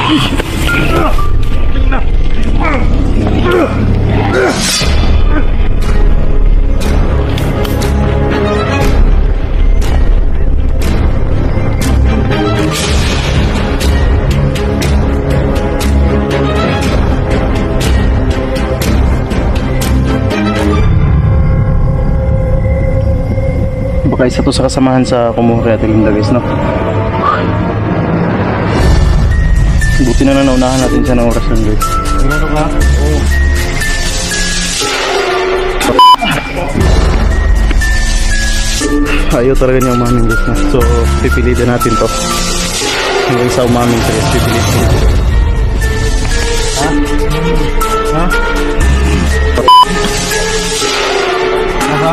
Baka isa to sa kasamahan sa kumuha kay Ate Linda guys, no? Buti na naunahan natin siya ng oras nun guys. Ginano ka? Oo. Ayaw talaga niya umamin guys, no? So pipilitin natin to. Hanggang sa umamin siya guys, pipilitin. Ha? Ha? Aha?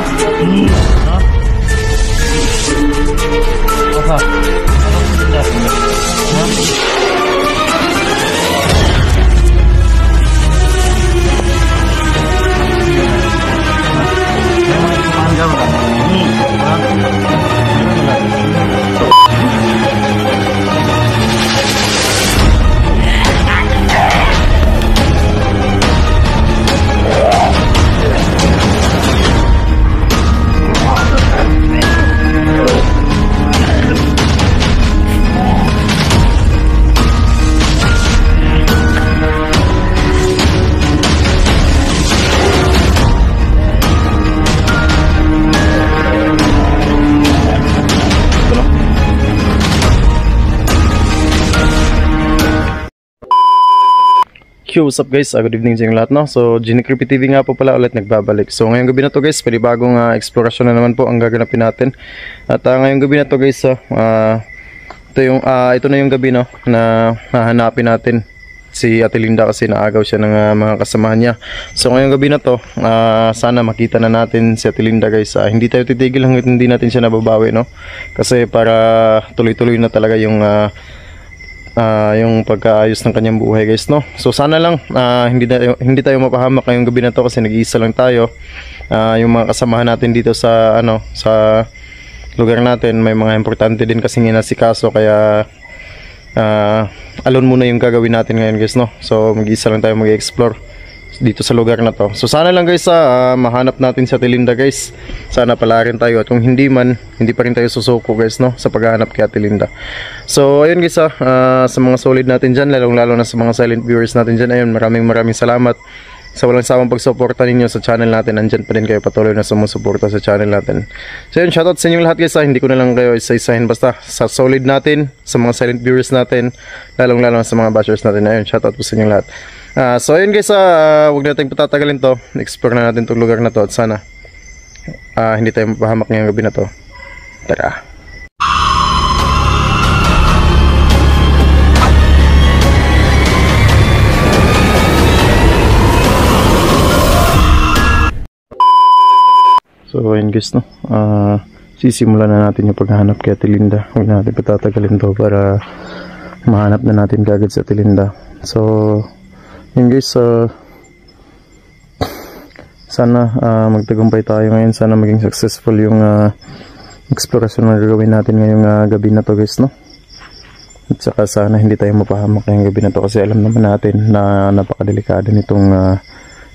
Ha? Aha? What's up guys? Good evening sa inyo lahat, no? So Genie Creepy TV nga po pala ulit nagbabalik. So ngayong gabi na to guys, panibagong explorasyon na naman po ang gaganapin natin. At ngayong gabi na to guys, ito na yung gabi, no, na hahanapin natin si Ate Linda kasi naagaw siya ng mga kasamahan niya. So ngayong gabi na to, sana makita na natin si Ate Linda guys. Hindi tayo titigil hanggang hindi natin siya nababawi, no? Kasi para tuloy-tuloy na talaga yung pagkaayos ng kanyang buhay guys, no? So sana lang hindi tayo mapahamak ngayong gabi na to kasi nag-iisa lang tayo. Yung mga kasamahan natin dito sa sa lugar natin, may mga importante din kasi inasikaso, kaya alone muna yung gagawin natin ngayon guys, no? So mag-iisa lang tayo mag-explore dito sa lugar na to. So sana lang guys mahanap natin si Ate Linda guys. Sana pala rin tayo, at kung hindi man, hindi pa rin tayo susuko guys, no, sa paghahanap kay Ate Linda. So ayun guys, sa mga solid natin dyan, lalong lalo na sa mga silent viewers natin dyan, ayun, maraming salamat sa walang sawang pagsuporta ninyo sa channel natin. Andyan pa rin kayo patuloy na sumusuporta sa channel natin. So yun, shoutout sa inyong lahat guys, hindi ko na lang kayo isa-isahin, basta sa solid natin, sa mga silent viewers natin, lalong lalo na sa mga bashers natin. Ayun, shoutout po sa inyong lahat. So ayun guys, huwag natin patatagalin to, explore na natin itong lugar na to, at sana hindi tayo mapahamak ngayong gabi na to. Tara. So ayun guys, no, sisimulan na natin yung paghahanap kay Ate Linda. Huwag natin patatagalin to para mahanap na natin kagad si Ate Linda. So yun guys, sana magtagumpay tayo ngayon, sana maging successful yung explorasyon na gagawin natin ngayong gabi na to guys, no? At saka sana hindi tayo mapahamak ngayong gabi na to kasi alam naman natin na napakadelikado nitong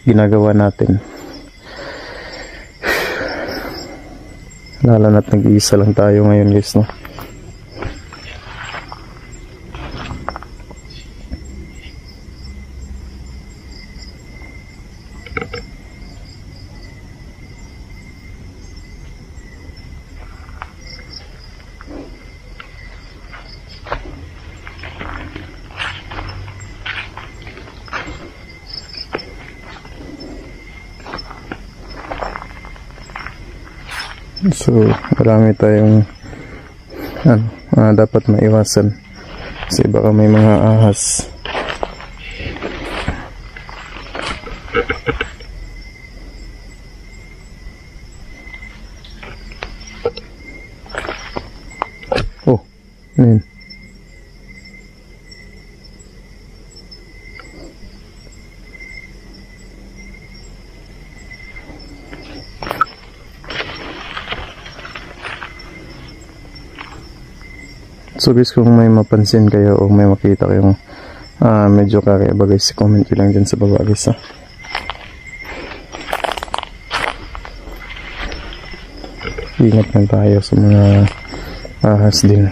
ginagawa natin, lalo na't nag-iisa lang tayo ngayon guys, no? So marami tayong dapat maiwasan kasi baka may mga ahas. Oh, yun. So guys, kung may mapansin kayo o may makita kayong Medyo kakaiba guys, comment nyo lang dyan sa baba guys ha. Ingat lang tayo sa mga ahas din.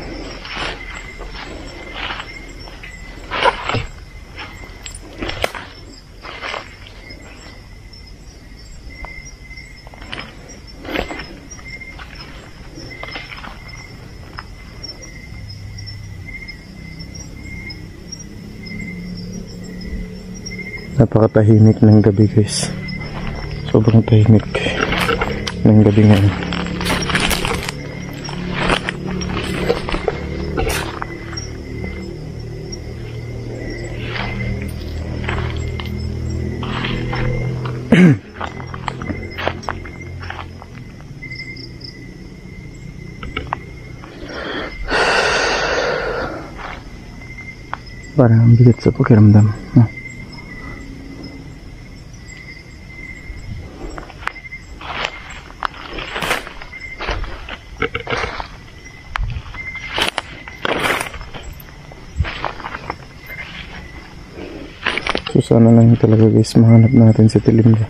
Napakatahimik ng gabi guys. Sobrang tahimik ng gabi ngayon. Parang ang bigat sa pakiramdam. So sana lang talaga guys mahanap natin si Tilinda.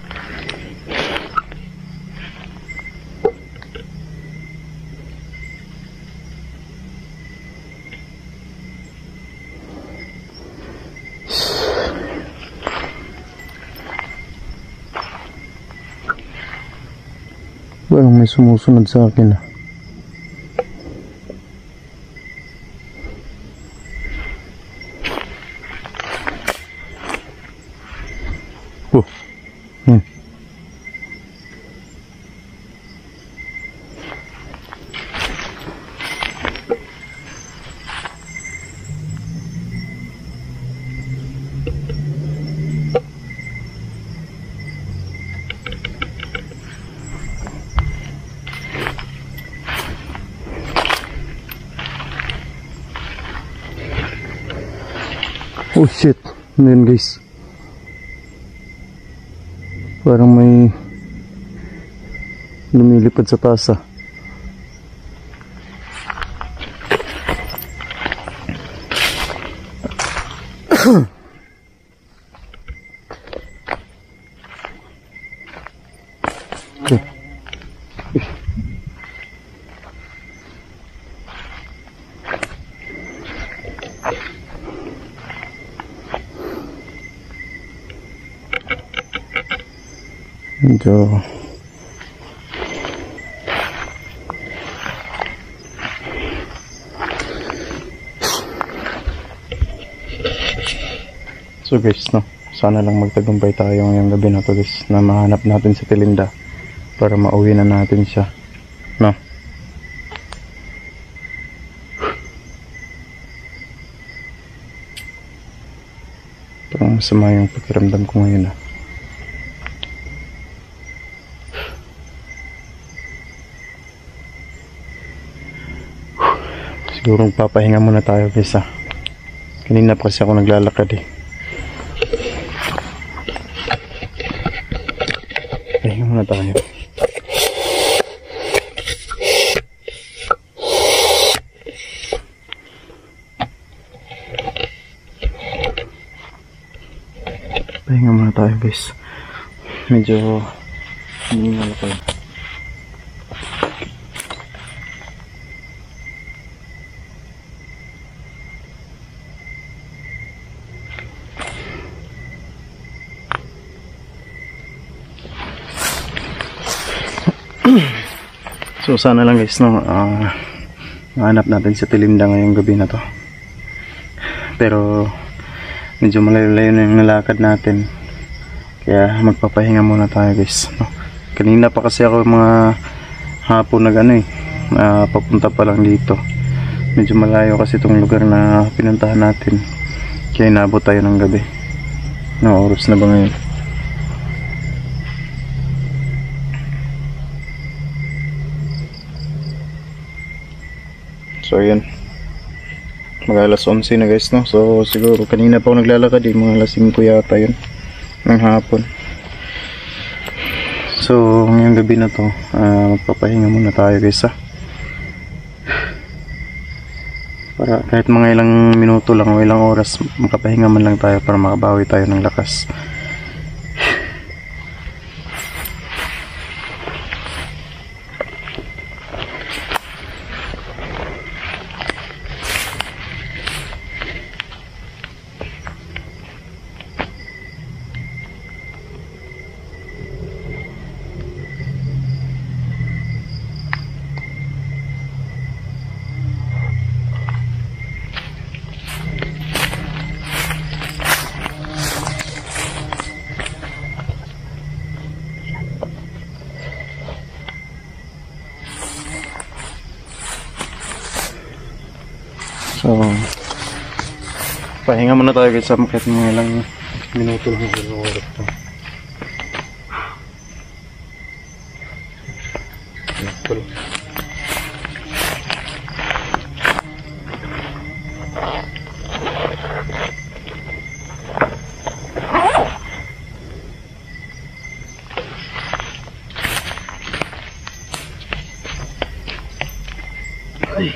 Parang may sumusunod sa akin ah. Oh. Oh shit, ngayon guys parang may lumilipad sa taas ah. Okay. Medyo so guys no, sana lang magtagumpay tayo ngayong gabi na to guys, na mahanap natin si Tilinda para mauwi na natin siya no. Parang masama yung pakiramdam ko ngayon ah. Siguro papahinga muna tayo guys ah. Kanina pa kasi ako naglalakad eh. Pahinga muna tayo. Pahinga muna tayo guys. Medyo hinihingal ako. So sana lang guys no, mahanap natin si Tilinda ngayong gabi na to. Pero medyo malayo-layo na yung nalakad natin, kaya magpapahinga muna tayo guys no. Kanina pa kasi ako mga hapon papunta pa lang dito. Medyo malayo kasi itong lugar na pinuntahan natin, kaya inabot tayo ng gabi. No, oras na ba ngayon? So ayan, mag alas 11 na guys no. So siguro kanina pa ako naglalakad mga alas 5 yata yun ng hapon. So ngayong gabi na to, magpapahinga muna tayo guys ha. Para kahit mga ilang minuto lang o ilang oras, makapahinga man lang tayo para makabawi tayo ng lakas. So, pahinga muna tayo guys, kahit mga ilang minuto lang yung oras to. Ay.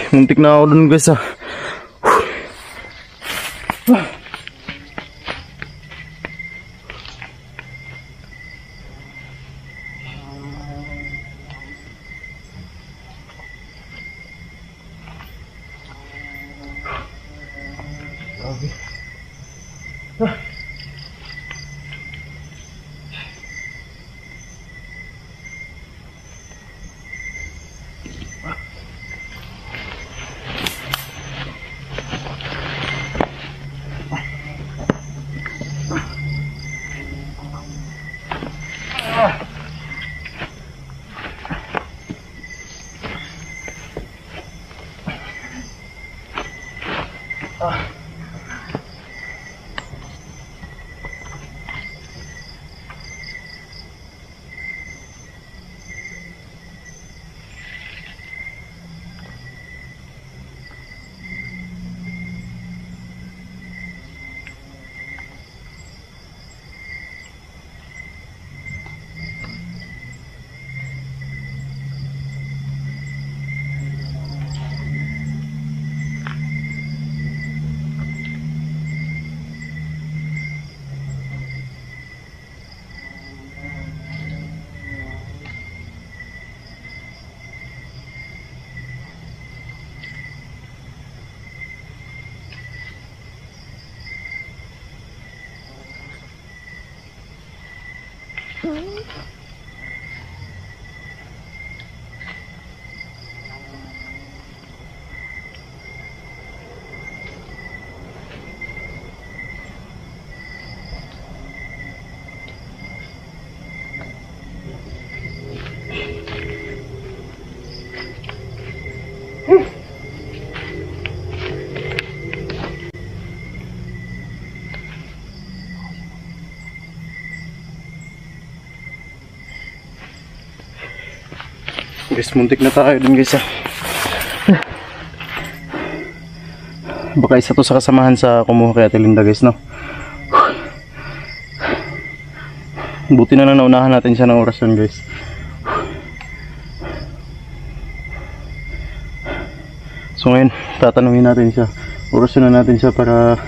Muntik na ako dun guys ah. Guys, muntik na tayo dun guys ah. Baka isa to sa kasamahan sa kumuha kay Ate Linda guys, no? Buti na lang naunahan natin siya ng oras yun guys. So ngayon, tatanungin natin siya orasyon na natin siya para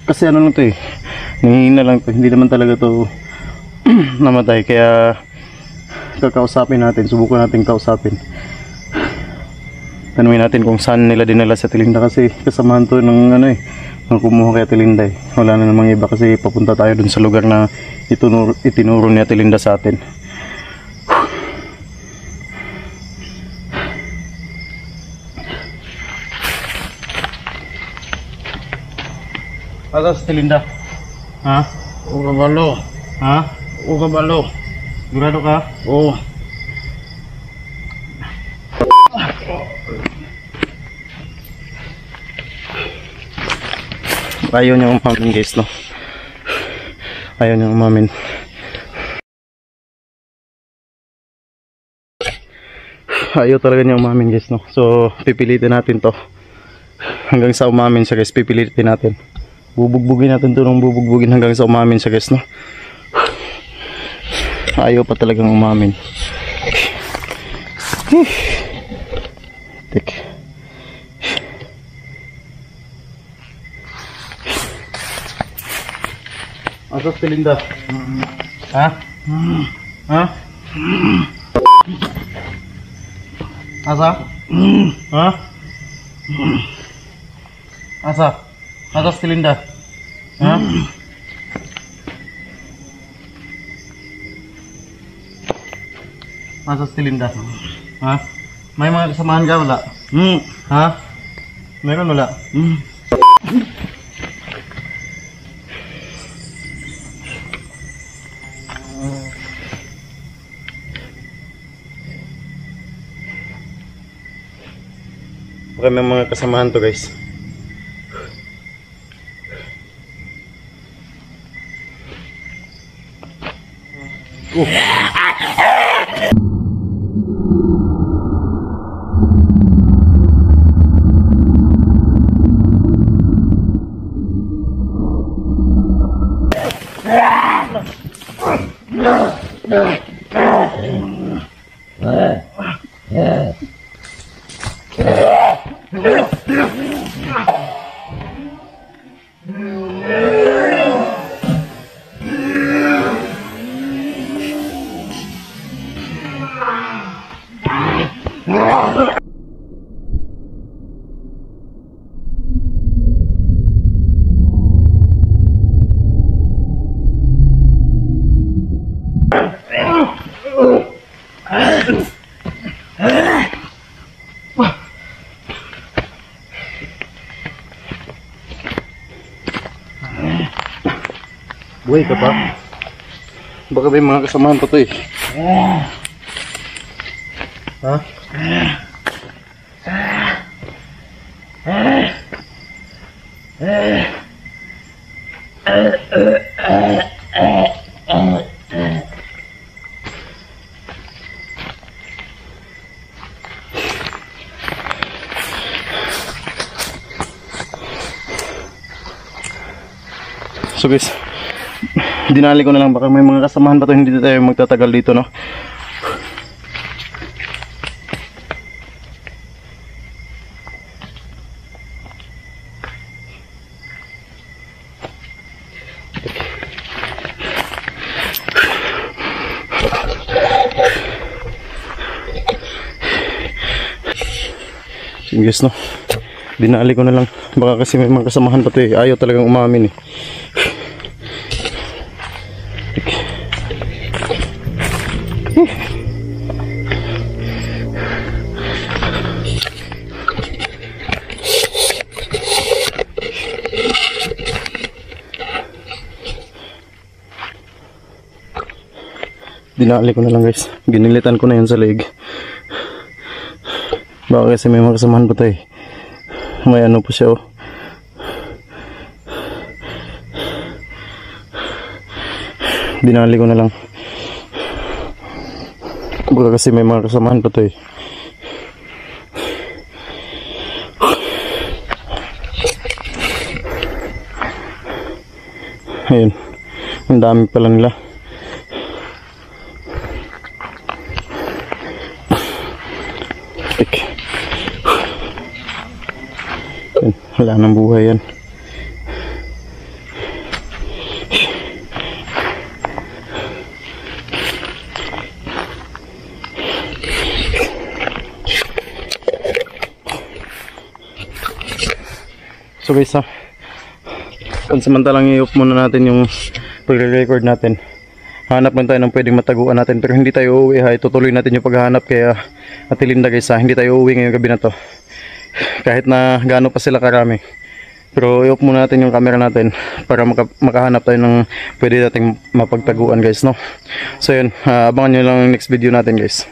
kasi ano lang to eh, nangihina lang to, hindi naman talaga to namatay, kaya kakausapin natin, subukan natin kausapin. Tanungin natin kung saan nila dinala sa Tilinda kasi kasamahan to ng ano eh, ng kumuha kay Tilinda eh. Wala na namang iba kasi papunta tayo dun sa lugar na itinuro niya Tilinda sa atin. Asa sa Tilinda? Ha? O kabalo. Ha? O kabalo. Sigurado ka? O. Ayaw niyang umamin guys, no? Ayaw niyang umamin. Ayaw talaga niyang umamin guys, no? So pipilitin natin to. Hanggang sa umamin siya guys, pipilitin natin. Bubugbugin natin to ng bubugbugin hanggang sa umamin siya guys, no? Ayaw pa talagang umamin. Tik. Asas Tilinda? Ha? Ha? Asa? Ha? Asa? Asas Tilinda? Ha? Asas Tilinda? Ha? May mga kasamahan ka wala? Ha? Meron wala? Baka may mga kasamahan to guys. Buhay ka pa? Baka may mga kasamahan pa to eh. Ha? So guys, dinali ko na lang, baka may mga kasamahan pa to, hindi tayo magtatagal dito, no? Guys, no? Dinali ko na lang, baka kasi may mga kasamahan pa to eh. Ayaw talagang umamin eh. Dinali ko na lang guys, ginilitan ko na yun sa leg. Baka kasi may mga kasamahan pa tayo. May ano po siya oh. Dinali ko na lang, baka kasi may mga kasamahan pa tayo. Ayun, ang dami pala nila. Ayun. Wala nang buhay yan. So guys pansamantalang i-off muna natin yung pagre-record natin. Hanap lang tayo ng pwedeng mataguan natin, pero hindi tayo uuwi ha. Itutuloy natin yung paghahanap, kaya Atilinda guys ha. Hindi tayo uuwi ngayong gabi na to. Kahit na gaano pa sila karami. Pero i-off muna natin yung camera natin para makahanap tayo ng pwede nating mapagtaguan guys, no? So yun, abangan nyo lang yung next video natin guys.